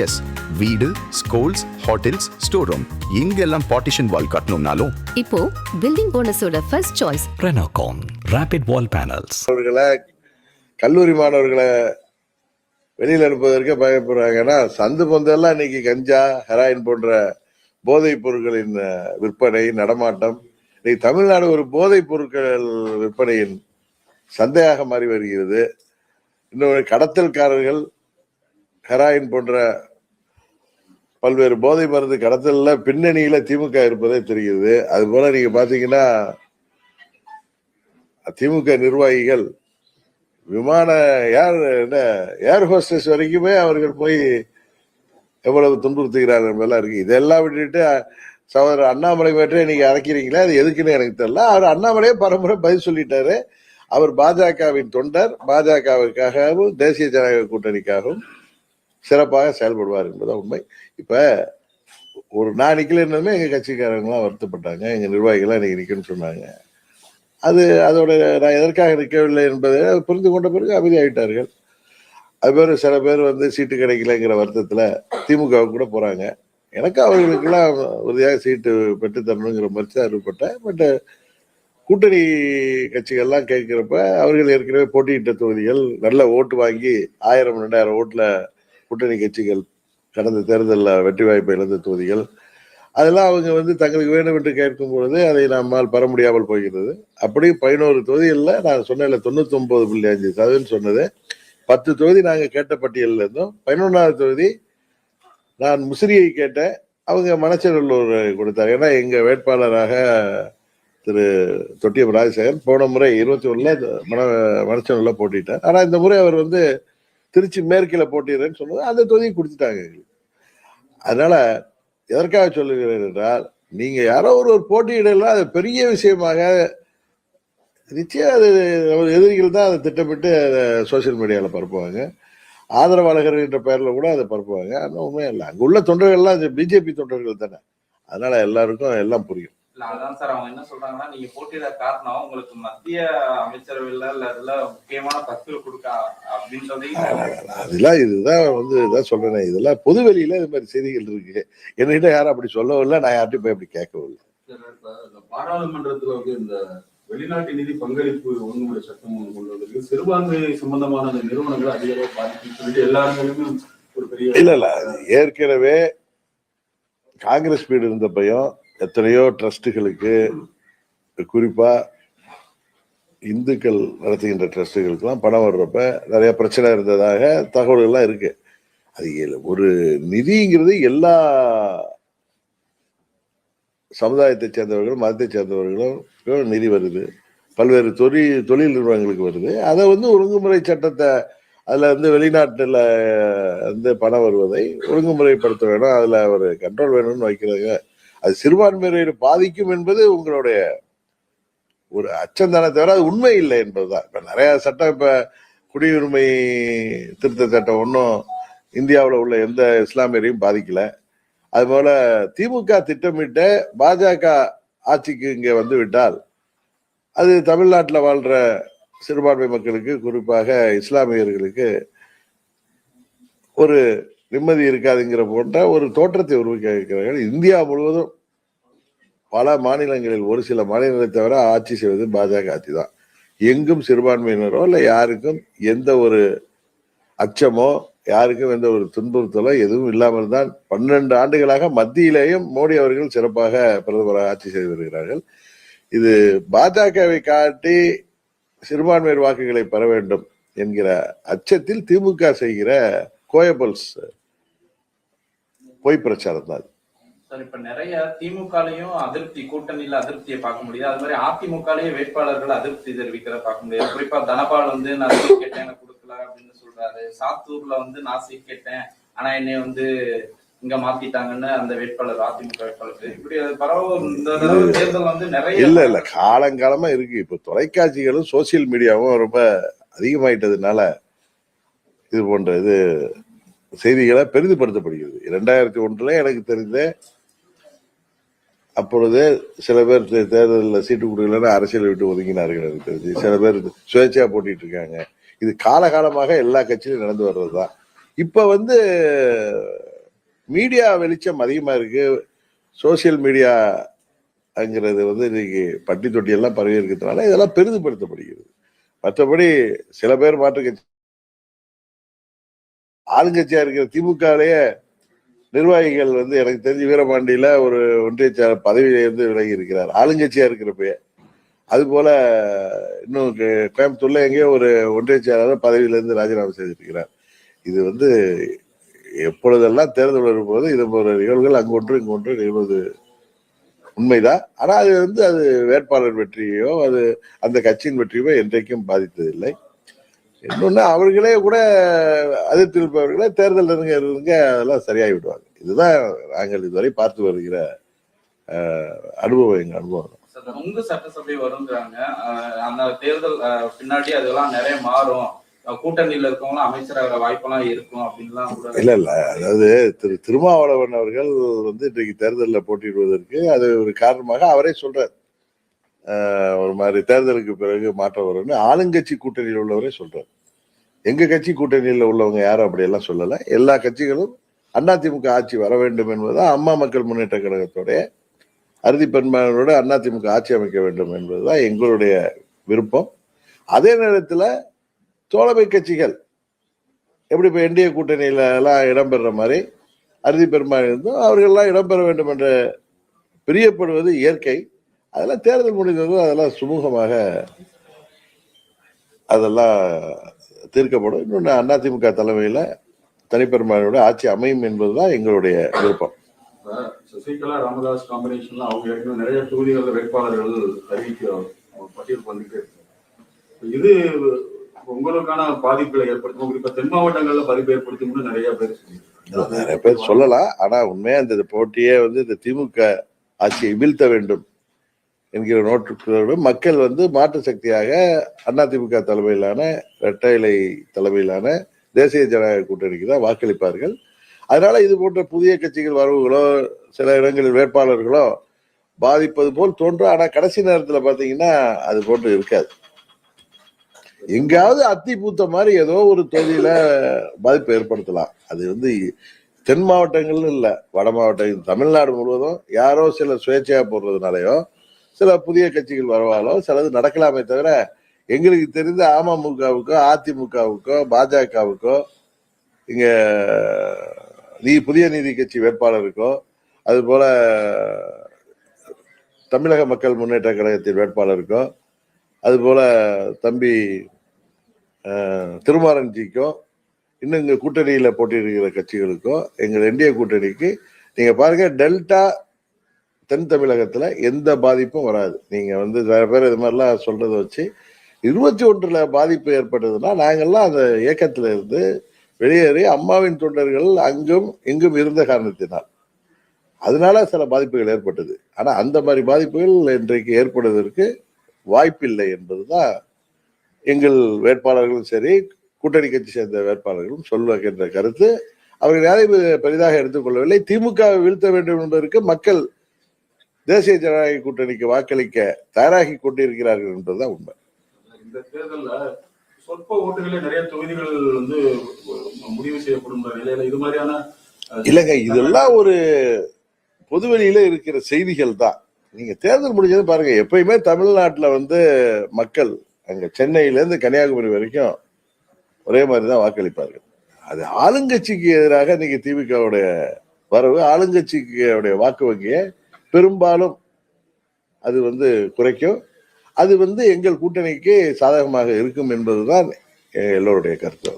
S, வீடு, schools, hotels, store room இங்கெல்லாம் partition wall கட்டணும்னாலும் இப்போ பில்டிங் போனஸோட ஃபர்ஸ்ட் சாய்ஸ் ரெனோகான் ராபிட் வால் பேனல்ஸ். கல்லூரி மாணவர்களை வெளியில் அனுப்புவதற்கே பயப்படுறாங்க. ஏன்னா சந்து பொந்தெல்லாம் இன்னைக்கு கஞ்சா, ஹெராயின் போன்ற போதைப் பொருட்களின் விற்பனை நடமாட்டம். இன்னைக்கு தமிழ்நாடு ஒரு போதைப் பொருட்கள் விற்பனையின் சந்தையாக மாறி வருகிறது. இன்னொரு கடத்தல்காரர்கள் ஹெராயின் போன்ற பல்வேறு போதை மருந்து கடத்தல்ல பின்னணியில திமுக இருப்பதே தெரிகிறது. அது போல நீங்க பாத்தீங்கன்னா திமுக நிர்வாகிகள் விமான ஏர் ஹோஸ்டஸ் வரைக்குமே அவர்கள் போய் எவ்வளவு துன்புறுத்துகிறார்கள் என்பதெல்லாம் இருக்கு. இதெல்லாம் விட்டுட்டு சகோதரர் அண்ணாமலை பற்றி நீங்க அரைக்கிறீங்களா, அது எதுக்குன்னு எனக்கு தெரியல. அவர் அண்ணாமலையே பரம்பரை பதில் சொல்லிட்டாரு. அவர் பாஜகவின் தொண்டர், பாஜகவுக்காகவும் தேசிய ஜனநாயக கூட்டணிக்காகவும் சிறப்பாக செயல்படுவார் என்பதான் உண்மை. இப்ப ஒரு நான் நிக்கலன்னு எங்க கட்சிக்காரங்களாம் வருத்தப்பட்டாங்க, எங்க நிர்வாகிகள்லாம் இன்னைக்கு நிக்கணும்னு சொன்னாங்க. அதோட நான் எதற்காக நிற்கவில்லை என்பதை புரிந்து கொண்ட பிறகு அமைதியாகிட்டார்கள். அது பேர் சில பேர் சீட்டு கிடைக்கலங்கிற வருத்தத்துல திமுகவுக்கு கூட போறாங்க. எனக்கு அவர்களுக்கெல்லாம் உறுதியாக சீட்டு பெற்று தரணுங்கிற மாதிரி தான் அறிவுப்பட்டேன். பட் கூட்டணி கட்சிகள்லாம் கேட்கிறப்ப அவர்கள் ஏற்கனவே போட்டியிட்ட தொகுதிகள் நல்ல ஓட்டு வாங்கி 1000 2000 ஓட்டுல கூட்டணி கட்சிகள் கடந்த தேர்தலில் வெற்றி வாய்ப்பை இழந்த தொகுதிகள், அதெல்லாம் அவங்க தங்களுக்கு வேண்டும் என்று கேட்கும் பொழுது அதை நம்மால் பெற முடியாமல் போகிறது. அப்படி 11 தொகுதிகளில் நான் சொன்னேன் 99.5% சொன்னது. 10 தொகுதி நாங்கள் கேட்ட பட்டியலில் இருந்தோம். 11வது தொகுதி நான் முசிறியை கேட்டேன், அவங்க மணச்சநல்லூர் கொடுத்தாங்க. ஏன்னா எங்க வேட்பாளராக திரு தொட்டியம் ராஜசேகரன் போன முறை 21ல மணச்சநல்லூர்ல போட்டிட்டார். ஆனா இந்த முறை அவர் திருச்சி மேற்கில போட்டிடுறேன்னு சொன்னது அந்த தொகுதியை கொடுத்துட்டாங்க எங்களுக்கு. அதனால எதற்காக சொல்லுகிறேன் என்றால், நீங்க யாரோ ஒரு போட்டியிடலாம், அது பெரிய விஷயமாக நிச்சயம் அது எதிரிகள் தான் அதை திட்டமிட்டு அதை சோசியல் மீடியால பரப்புவாங்க. ஆதரவாளர்கள் என்ற பெயர்ல கூட அதை பரப்புவாங்க. ஆனால் உண்மையா இல்லை, அங்க உள்ள தொண்டர்கள்லாம் பிஜேபி தொண்டர்கள் தானே. அதனால எல்லாருக்கும் எல்லாம் புரியும். இல்ல அதான் சார் அவங்க என்ன சொல்றாங்கன்னா, நீங்க போட்டியிட காரணம் உங்களுக்கு மத்திய அமைச்சரவையில இல்ல அதுல முக்கியமான பதவிகள் கொடுக்க அப்படின்னு சொல்லி அதெல்லாம் இதுதான் இதான் சொல்றேன். இதெல்லாம் பொது வெளியில இது மாதிரி செய்திகள் இருக்கு. என்கிட்ட யாரும் அப்படி சொல்லவும் இல்லை, நான் யார்ட்டையும் போய் அப்படி கேட்கவும் இல்லை. பாராளுமன்றத்துல இந்த வெளிநாட்டு நிதி பங்களிப்பு ஒழுங்குமுறை சட்டம் கொண்டு வந்திருக்கு. சிறுபான்மை சம்பந்தமான அந்த நிறுவனங்கள் அதிக பாதிப்பு சொல்லிட்டு எல்லாருமே ஒரு பெரிய இல்ல ஏற்கனவே காங்கிரஸ் பீடு இருந்தப்பையும் எத்தனையோ ட்ரஸ்டுகளுக்கு, குறிப்பா இந்துக்கள் நடத்துகின்ற ட்ரஸ்டுகளுக்கெல்லாம் பணம் வர்றப்ப நிறைய பிரச்சனை இருந்ததாக தகவல்கள்லாம் இருக்கு. அது ஒரு நிதிங்கிறது எல்லா சமுதாயத்தை சேர்ந்தவர்களும் மதத்தை சேர்ந்தவர்களும் நிதி வருது, பல்வேறு தொழில் நிறுவனங்களுக்கு வருது. அதை ஒழுங்குமுறை சட்டத்தை அதுல வெளிநாட்டுல பணம் வருவதை ஒழுங்குமுறைப்படுத்த வேணும், அதுல ஒரு கண்ட்ரோல் வேணும்னு வைக்கிறாங்க. அது சிறுபான்மையினரை பாதிக்கும் என்பது உங்களுடைய ஒரு அச்சந்தானே தவிர அது உண்மை இல்லை என்பதுதான். இப்ப நிறைய சட்டம், இப்ப குடியுரிமை திருத்த சட்டம் ஒன்றும் இந்தியாவில் உள்ள எந்த இஸ்லாமியரையும் பாதிக்கல. அது போல திமுக திட்டமிட்ட பாஜக ஆட்சிக்கு இங்கே விட்டால் அது தமிழ்நாட்டில் வாழ்ற சிறுபான்மை மக்களுக்கு, குறிப்பாக இஸ்லாமியர்களுக்கு ஒரு நிம்மதி இருக்காதுங்கிற போன்ற ஒரு தோற்றத்தை உருவாக்கி இருக்கிறார்கள். இந்தியா முழுவதும் பல மாநிலங்களில் ஒரு சில மாநிலங்களை தவிர ஆட்சி செய்வது பாஜக ஆட்சி தான். எங்கும் சிறுபான்மையினரோ இல்லை யாருக்கும் எந்த ஒரு அச்சமோ யாருக்கும் எந்த ஒரு துன்புறுத்தலோ எதுவும் இல்லாமல் தான் 12 ஆண்டுகளாக மத்தியிலேயும் மோடி அவர்கள் சிறப்பாக பிரதமராக ஆட்சி செய்து வருகிறார்கள். இது பாஜகவை காட்டி சிறுபான்மையர் வாக்குகளை பெற வேண்டும் என்கிற அச்சத்தில் திமுக செய்கிற கோயபல்ஸ் பொய் பிரச்சாரம் தான். இப்ப நிறைய திமுகலையும் அதிருப்தி, கூட்டணியில அதிருப்தியை பார்க்க முடியாது. அது மாதிரி அதிமுகலயே வேட்பாளர்கள் அதிருப்தி தெரிவிக்கிறத பார்க்க முடியாது. குறிப்பா தனபால் நான் சீட் கேட்டேன் எனக்கு கொடுக்கல அப்படின்னு சொல்றாரு. சாத்தூர்ல நான் சீட் கேட்டேன் ஆனா என்னை இங்க மாத்திட்டாங்கன்னு அந்த வேட்பாளர், அதிமுக வேட்பாளர். இப்படி பரவாயில்ல. இந்த தேர்தல் நிறைய இல்ல காலங்காலமா இருக்கு. இப்ப தொலைக்காட்சிகளும் சோசியல் மீடியாவும் ரொம்ப அதிகமாயிட்டதுனால இது போன்ற செய்திகளை பெரிதுபடுத்தப்படுகிறது. 2001 எனக்கு தெரிந்த அப்பொழுது சில பேர் தேர்தலில் சீட்டு கொடுக்கலன்னு அரசியலை விட்டு ஒதுங்கினார்கள். எனக்கு தெரிஞ்சு சில பேர் சுயேட்சையா போட்டிட்டு இருக்காங்க. இது காலகாலமாக எல்லா கட்சியிலும் நடந்து வர்றதுதான். இப்ப மீடியா வெளிச்சம் அதிகமா இருக்கு. சோசியல் மீடியாங்கிறது வந்து இன்னைக்கு பட்டி தொட்டி எல்லாம் பரவி இருக்கிறதுனால இதெல்லாம் பெரிதுபடுத்தப்படுகிறது. மற்றபடி சில பேர் மாற்று கட்சி ஆளுங்கட்சியா இருக்கிற திமுகவிலேயே நிர்வாகிகள் வந்து எனக்கு தெரிஞ்சு வீரபாண்டியில ஒரு ஒன்றிய செயலர் பதவியிலிருந்து விலகி இருக்கிறார், ஆளுங்கட்சியா இருக்கிறப்ப. அது போல இன்னும் கோயம்புத்தூர்ல எங்கேயோ ஒரு ஒன்றிய செயலாளர் பதவியிலிருந்து ராஜினாமா செய்திருக்கிறார். இது வந்து எப்பொழுதெல்லாம் தேர்தல் வரும்போது இது போன்ற நிகழ்வுகள் அங்கொன்று இங்கொன்று நிகழ்வது உண்மைதான். ஆனா அது வந்து அது வேட்பாளர் வெற்றியோ அது அந்த கட்சியின் வெற்றியோ என்றைக்கும் பாதித்ததில்லை. இன்னொன்னு அவர்களே கூட அதிர்த்திருப்பவர்களே தேர்தல் இருங்க அதெல்லாம் சரியாகி விடுவாங்க. இதுதான் நாங்கள் இதுவரை பார்த்து வருகிற அனுபவம், எங்க அனுபவம். உங்க சட்டசபை வருங்கிறாங்க, அந்த தேர்தல் பின்னாடி அதெல்லாம் நிறைய மாறும், கூட்டணியில இருக்கவங்களும் அமைச்சராக வாய்ப்பெல்லாம் இருக்கும் அப்படின்லாம் இல்ல அதாவது திருமாவளவன் அவர்கள் வந்து இன்றைக்கு தேர்தலில் போட்டியிடுவதற்கு அது ஒரு காரணமாக அவரே சொல்றார். ஒரு மாதிரி தேர்தலுக்கு பிறகு மாற்றம் வரும்னு ஆளுங்கட்சி கூட்டணியில் உள்ளவரே சொல்றார். எங்க கட்சி கூட்டணியில் உள்ளவங்க யாரும் அப்படியெல்லாம் சொல்லலை. எல்லா கட்சிகளும் அதிமுக ஆட்சி வர வேண்டும் என்பதுதான் அம்மா மக்கள் முன்னேற்ற கழகத்தோடைய அறுதி பெரும்பான்மையோட அதிமுக ஆட்சி அமைக்க வேண்டும் என்பதுதான் எங்களுடைய விருப்பம். அதே நேரத்தில் தோழமை கட்சிகள் எப்படி இப்போ என்டிஏ கூட்டணியில எல்லாம் இடம்பெற மாதிரி அறுதி பெரும்பான்மை இருந்தும் அவர்கள்லாம் இடம்பெற வேண்டும் என்று பிரியப்படுவது இயற்கை. அதெல்லாம் தேர்தல் முடிந்ததும் அதெல்லாம் சுமூகமாக அதெல்லாம் தீர்க்கப்படும். இன்னொன்று அதிமுக தலைமையில தனிப்பெரும்பான்மையோட ஆட்சி அமையும் என்பதுதான் எங்களுடைய விருப்பம். சசிகலா ராமதாஸ் காம்பினேஷன்ல அவங்க ஏற்கனவே நிறைய தொகுதிகளில் வேட்பாளர்கள் அறிவிக்க பட்டியல் பண்ணிட்டு இருக்கு. இது உங்களுக்கான பாதிப்புகளை ஏற்படுத்தும், குறிப்பா தென் மாவட்டங்கள்ல பாதிப்பு ஏற்படுத்தும் நிறைய பேர் சொல்லலாம். ஆனா உண்மையா இந்த போட்டியே வந்து இந்த திமுக ஆட்சியை வீழ்த்த வேண்டும் என்கிற நோக்கத்தோடு மக்கள் வந்து மாற்று சக்தியாக அதிமுக தலைமையிலான இரட்டை இலை தலைமையிலான தேசிய ஜனநாயக கூட்டணிக்கு தான் வாக்களிப்பார்கள். அதனால இது போன்ற புதிய கட்சிகள் வரவுகளோ சில இடங்களில் வேட்பாளர்களோ பாதிப்பது போல் தோன்றும். ஆனா கடைசி நேரத்தில் பாத்தீங்கன்னா அது போன்று இருக்காது. எங்காவது அத்தி பூத்த மாதிரி ஏதோ ஒரு தொகுதியில பாதிப்பு ஏற்படுத்தலாம். அது வந்து தென் மாவட்டங்கள்னு இல்லை, வட மாவட்டம் தமிழ்நாடு முழுவதும் யாரோ சில சுயேட்சையா போடுறதுனாலயோ சில புதிய கட்சிகள் வரவாலோ சிலது நடக்கலாமே தவிர எங்களுக்கு தெரிந்த அமமுகவுக்கோ அதிமுகவுக்கோ பாஜகவுக்கோ இங்க புதிய நீதி கட்சி வேட்பாளருக்கோ அது போல தமிழக மக்கள் முன்னேற்ற கழகத்தின் வேட்பாளருக்கோ அது போல தம்பி திருமாரஞ்சிக்கோ இன்னும் இங்க கூட்டணியில போட்டியிருக்கிற கட்சிகளுக்கோ எங்கள் என்டிஏ கூட்டணிக்கு நீங்க பாருங்க டெல்டா தென் தமிழகத்துல எந்த பாதிப்பும் வராது. நீங்க வந்து நிறைய பேர் இது மாதிரிலாம் சொல்றதை வச்சு 21 பாதிப்பு ஏற்பட்டதுன்னா நாங்கள்லாம் அந்த இயக்கத்துல இருந்து வெளியேறி அம்மாவின் தொண்டர்கள் அங்கும் இங்கும் இருந்த காரணத்தினால் அதனால சில பாதிப்புகள் ஏற்பட்டது. ஆனா அந்த மாதிரி பாதிப்புகள் இன்றைக்கு ஏற்படுவதற்கு வாய்ப்பில்லை என்பதுதான் எங்கள் வேட்பாளர்களும் சரி கூட்டணி கட்சி சேர்ந்த வேட்பாளர்களும் சொல்லுகின்ற கருத்து. அவர்கள் யாரையும் பெரிதாக எடுத்துக்கொள்ளவில்லை. திமுக வீழ்த்த வேண்டும் என்பதற்கு மக்கள் தேசிய ஜனநாயக கூட்டணிக்கு வாக்களிக்க தயாராகி கொண்டிருக்கிறார்கள் என்பதுதான் உண்மை. இந்த தேர்தல்ல சொற்ப ஓட்டுகளே நிறைய தொகுதிகள் வந்து முடிவு செய்யப்படும் நிலையில இது மாதிரியான இல்லைங்க, இதெல்லாம் ஒரு பொதுவெளியில இருக்கிற செய்திகள் தான். நீங்க தேர்தல் முடிஞ்சது பாருங்க. எப்பயுமே தமிழ்நாட்டுல வந்து மக்கள் அங்க சென்னையில இருந்து கன்னியாகுமரி வரைக்கும் ஒரே மாதிரிதான் வாக்களிப்பார்கள். அது ஆளுங்கட்சிக்கு எதிராக இன்னைக்கு திமுகவுடைய வரவு ஆளுங்கட்சிக்கு வாக்கு வங்கியை பெரும்பாலும் அது வந்து குறைக்கும். அது வந்து எங்கள் கூட்டணிக்கு சாதகமாக இருக்கும் என்பதுதான் எல்லோருடைய கருத்து.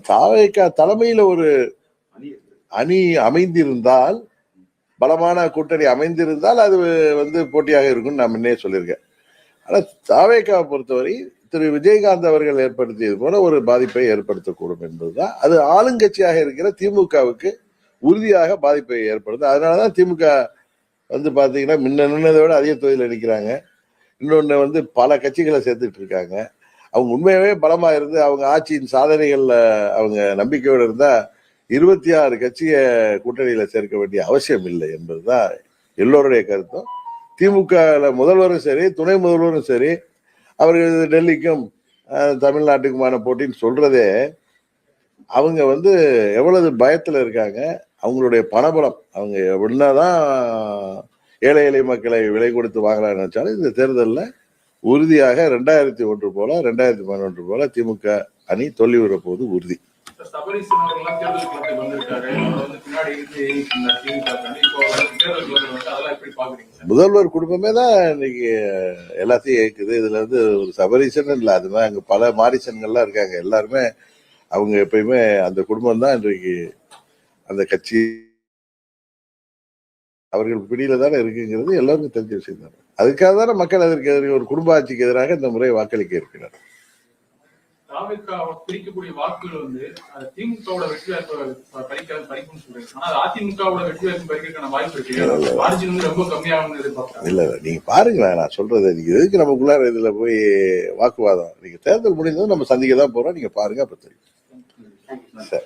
தாவேகா தலைமையில ஒரு அணி அமைந்திருந்தால், பலமான கூட்டணி அமைந்திருந்தால் அது வந்து போட்டியாக இருக்கும்னு நான் முன்னே சொல்லியிருக்கேன். ஆனா தாவேகாவை பொறுத்தவரை திரு விஜயகாந்த் அவர்கள் ஏற்படுத்தியது போல ஒரு பாதிப்பை ஏற்படுத்தக்கூடும் என்பதுதான். அது ஆளுங்கட்சியாக இருக்கிற திமுகவுக்கு உறுதியாக பாதிப்பை ஏற்படுத்தும். அதனாலதான் திமுக வந்து பாத்தீங்கன்னா நின்னதை விட அதிக தொகுதியில் நிற்கிறாங்க. இன்னொன்னு வந்து பல கட்சிகளை சேர்த்துட்டு இருக்காங்க. அவங்க உண்மையாவே பலமா இருந்து அவங்க ஆட்சியின் சாதனைகள்ல அவங்க நம்பிக்கையோடு இருந்தா 26 கட்சியை கூட்டணியில சேர்க்க வேண்டிய அவசியம் இல்லை என்பதுதான் எல்லோருடைய கருத்தும். திமுக முதல்வரும் சரி துணை முதல்வரும் சரி அவர்கள் டெல்லிக்கும் தமிழ்நாட்டுக்குமான போட்டின்னு சொல்றதே அவங்க வந்து எவ்வளவு பயத்துல இருக்காங்க, அவங்களுடைய பணபலம், அவங்க என்னதான் ஏழை எளிய மக்களை விலை கொடுத்து வாங்கலாம்னு நினைச்சாலும் இந்த தேர்தலில் உறுதியாக 2001 போல 2011 போல திமுக அணி தொல்லி விட போது உறுதி. சபரீசன் அவர்கள்லாம் தேர்தல் களத்துக்கு வந்திருக்காரு. அவர் வந்து பின்னாடி இருந்து ஏறிக்கிட்டார் திமுக அணி. இப்போ தேர்தல் களத்துல வந்து அதெல்லாம் எப்படி பாக்குறீங்க சார்? முதல்வர் குடும்பமே தான் இன்னைக்கு எல்லாத்தையும் இயக்குது. இதுல வந்து ஒரு சபரீசன் இல்லை, அது மாதிரி அங்க பல மாரிசன்கள்லாம் இருக்காங்க. எல்லாருமே அவங்க எப்பயுமே அந்த குடும்பம் தான் இன்றைக்கு அந்த கட்சி அவர்கள் பிடியில தானே இருக்குங்கிறது எல்லாருக்கும் தெரிஞ்ச விஷயம் தானே. அதுக்காக தானே மக்கள் அதற்கு ஒரு குடும்ப ஆட்சிக்கு எதிராக இந்த முறை வாக்களிக்க இருக்கிறார். பிரிக்கக்கூடிய வாக்குகள் வந்து திமுகவோட வெற்றி வாய்ப்பு பறிக்கும் சொல்றீங்க. ஆனா அதிமுகவோட வெற்றி வாய்ப்பு பறிக்கிறதுக்கான வாய்ப்பு இருக்கு. மார்ஜின் வந்து ரொம்ப கம்மியாகும் எதிர்பார்க்கிறேன். இல்ல நீங்க பாருங்களேன், நான் சொல்றது நீங்க எதுக்கு நமக்குள்ளார இதுல போய் வாக்குவாதம். நீங்க தேர்தல் முடிந்ததும் நம்ம சந்திக்க தான் போறோம். நீங்க பாருங்க, அப்ப தெரியும். சரி.